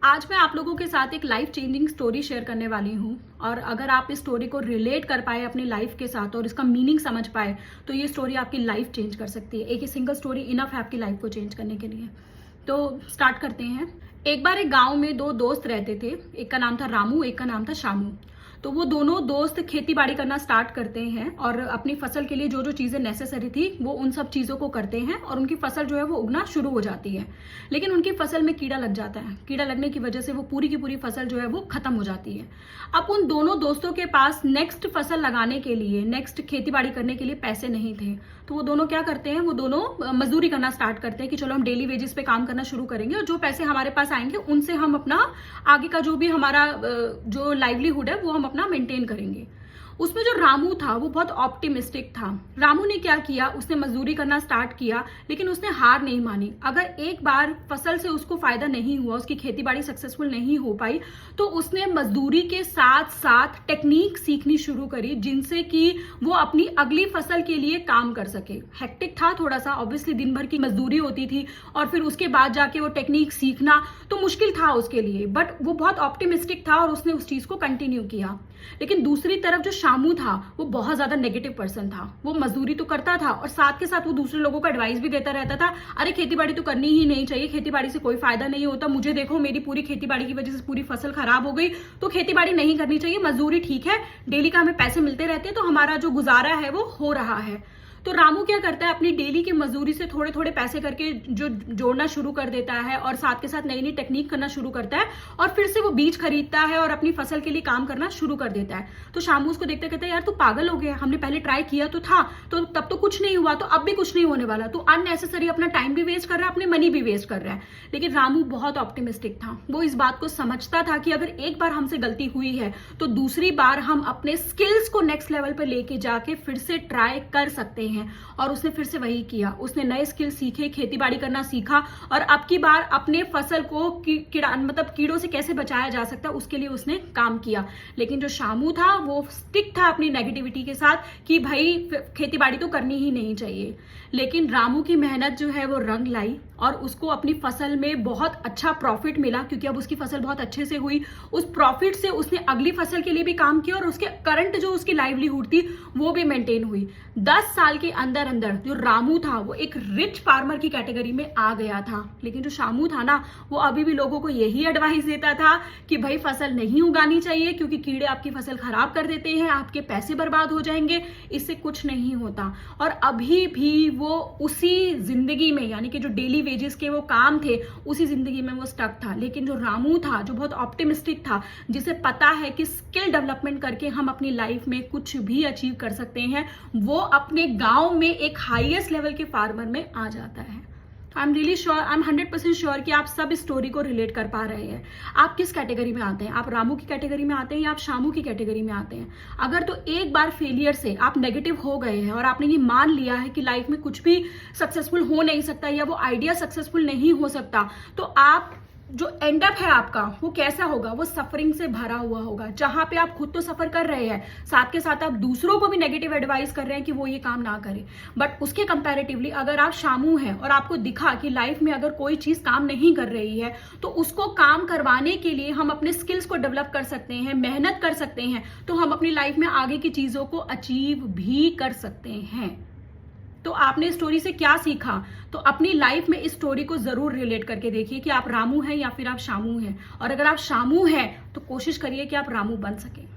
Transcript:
आज मैं आप लोगों के साथ एक लाइफ चेंजिंग स्टोरी शेयर करने वाली हूँ और अगर आप इस स्टोरी को रिलेट कर पाए अपनी लाइफ के साथ और इसका मीनिंग समझ पाए तो ये स्टोरी आपकी लाइफ चेंज कर सकती है। एक ही सिंगल स्टोरी इनफ है आपकी लाइफ को चेंज करने के लिए। तो स्टार्ट करते हैं। एक बार एक गांव में दो दोस्त रहते थे। एक का नाम था रामू, एक का नाम था शामू। तो वो दोनों दोस्त खेती बाड़ी करना स्टार्ट करते हैं और अपनी फसल के लिए जो जो चीजें नेसेसरी थी वो उन सब चीजों को करते हैं और उनकी फसल जो है वो उगना शुरू हो जाती है। लेकिन उनकी फसल में कीड़ा लग जाता है। कीड़ा लगने की वजह से वो पूरी की पूरी फसल जो है वो खत्म हो जाती है। अब उन दोनों दोस्तों के पास नेक्स्ट फसल लगाने के लिए, नेक्स्ट खेती बाड़ी करने के लिए पैसे नहीं थे। तो वो दोनों क्या करते हैं, वो दोनों मजदूरी करना स्टार्ट करते हैं कि चलो हम डेली वेजेस पे काम करना शुरू करेंगे और जो पैसे हमारे पास आएंगे उनसे हम अपना आगे का जो भी हमारा जो लाइवलीहुड है वो हम अपना मेंटेन करेंगे। उसमें जो रामू था वो बहुत ऑप्टिमिस्टिक था। रामू ने क्या किया, उसने मजदूरी करना स्टार्ट किया लेकिन उसने हार नहीं मानी। अगर एक बार फसल से उसको फायदा नहीं हुआ, उसकी खेतीबाड़ी सक्सेसफुल नहीं हो पाई, तो उसने मजदूरी के साथ साथ टेक्निक सीखनी शुरू करी जिनसे कि वो अपनी अगली फसल के लिए काम कर सके। हेक्टिक था थोड़ा सा, ऑब्वियसली दिन भर की मजदूरी होती थी और फिर उसके बाद जाके वो टेक्निक सीखना तो मुश्किल था उसके लिए, बट वो बहुत ऑप्टिमिस्टिक था और उसने उस चीज को कंटिन्यू किया। लेकिन दूसरी तरफ जो शामू था वो बहुत ज्यादा नेगेटिव पर्सन था। वो मजदूरी तो करता था और साथ के साथ वो दूसरे लोगों को एडवाइस भी देता रहता था, अरे खेतीबाड़ी तो करनी ही नहीं चाहिए, खेतीबाड़ी से कोई फायदा नहीं होता, मुझे देखो मेरी पूरी खेतीबाड़ी की वजह से पूरी फसल खराब हो गई, तो खेतीबाड़ी नहीं करनी चाहिए, मजदूरी ठीक है, डेली का हमें पैसे मिलते रहते हैं तो हमारा जो गुजारा है वो हो रहा है। तो रामू क्या करता है, अपनी डेली की मजदूरी से थोड़े थोड़े पैसे करके जो जोड़ना शुरू कर देता है और साथ के साथ नई नई टेक्निक करना शुरू करता है और फिर से वो बीज खरीदता है और अपनी फसल के लिए काम करना शुरू कर देता है। तो शामू उसको देखते कहते हैं, यार तू पागल हो गया, हमने पहले ट्राई किया तो था, तो तब तो कुछ नहीं हुआ, तो अब भी कुछ नहीं होने वाला, तू अननेसेसरी अपना टाइम भी वेस्ट कर रहा है, अपने मनी भी वेस्ट कर रहा है। लेकिन रामू बहुत ऑप्टिमिस्टिक था। वो इस बात को समझता था कि अगर एक बार हमसे गलती हुई है तो दूसरी बार हम अपने स्किल्स को नेक्स्ट लेवल पर लेके जाके फिर से ट्राई कर सकते हैं। और उसने फिर से वही किया, उसने नए स्किल सीखे, खेतीबाड़ी करना सीखा और अब की बार अपने फसल को कीड़ों से कैसे बचाया जा सकता है उसके लिए उसने काम किया। लेकिन जो शामू था वो स्टिक था अपनी नेगेटिविटी के साथ कि भाई खेतीबाड़ी तो करनी ही नहीं चाहिए। लेकिन रामू की मेहनत जो है वो रंग लाई और उसको अपनी फसल में बहुत अच्छा प्रॉफिट मिला क्योंकि अब उसकी फसल बहुत अच्छे से हुई। उस प्रॉफिट से उसने अगली फसल के लिए भी काम किया और उसके करंट जो उसकी लाइवलीहुड थी वो भी मेंटेन हुई। 10 साल के अंदर अंदर जो रामू था वो एक रिच फार्मर की कैटेगरी में आ गया था। लेकिन जो शामू था ना, वो अभी भी लोगों को यही एडवाइस देता था कि भाई फसल नहीं उगानी चाहिए क्योंकि कीड़े आपकी फसल खराब कर देते हैं, आपके पैसे बर्बाद हो जाएंगे, इससे कुछ नहीं होता। और अभी भी वो उसी जिंदगी में, यानी कि जो डेली वेजेस के वो काम थे उसी जिंदगी में वो स्टक था। लेकिन जो रामू था, जो बहुत ऑप्टिमिस्टिक था, जिसे पता है कि स्किल डेवलपमेंट करके हम अपनी लाइफ में कुछ भी अचीव कर सकते हैं, वो अपने गांव में एक हाईएस्ट लेवल के फार्मर में आ जाता है। I am really sure, I am 100% sure कि आप सब इस स्टोरी को रिलेट कर पा रहे हैं। आप किस कैटेगरी में आते हैं? आप रामू की कैटेगरी में आते हैं या आप शामू की कैटेगरी में आते हैं? अगर तो एक बार फेलियर से आप नेगेटिव हो गए हैं और आपने ये मान लिया है कि लाइफ में कुछ भी सक्सेसफुल हो नहीं सकता या वो आइडिया सक्सेसफुल नहीं हो सकता, तो आप जो एंड अप है आपका वो कैसा होगा? वो सफरिंग से भरा हुआ होगा, जहां पे आप खुद तो सफर कर रहे हैं, साथ के साथ आप दूसरों को भी नेगेटिव एडवाइस कर रहे हैं कि वो ये काम ना करें। बट उसके कंपैरेटिवली अगर आप शामू हैं और आपको दिखा कि लाइफ में अगर कोई चीज काम नहीं कर रही है तो उसको काम करवाने के लिए हम अपने स्किल्स को डेवलप कर सकते हैं, मेहनत कर सकते हैं, तो हम अपनी लाइफ में आगे की चीजों को अचीव भी कर सकते हैं। तो आपने स्टोरी से क्या सीखा? तो अपनी लाइफ में इस स्टोरी को जरूर रिलेट करके देखिए कि आप रामू हैं या फिर आप शामू हैं। और अगर आप शामू हैं तो कोशिश करिए कि आप रामू बन सके।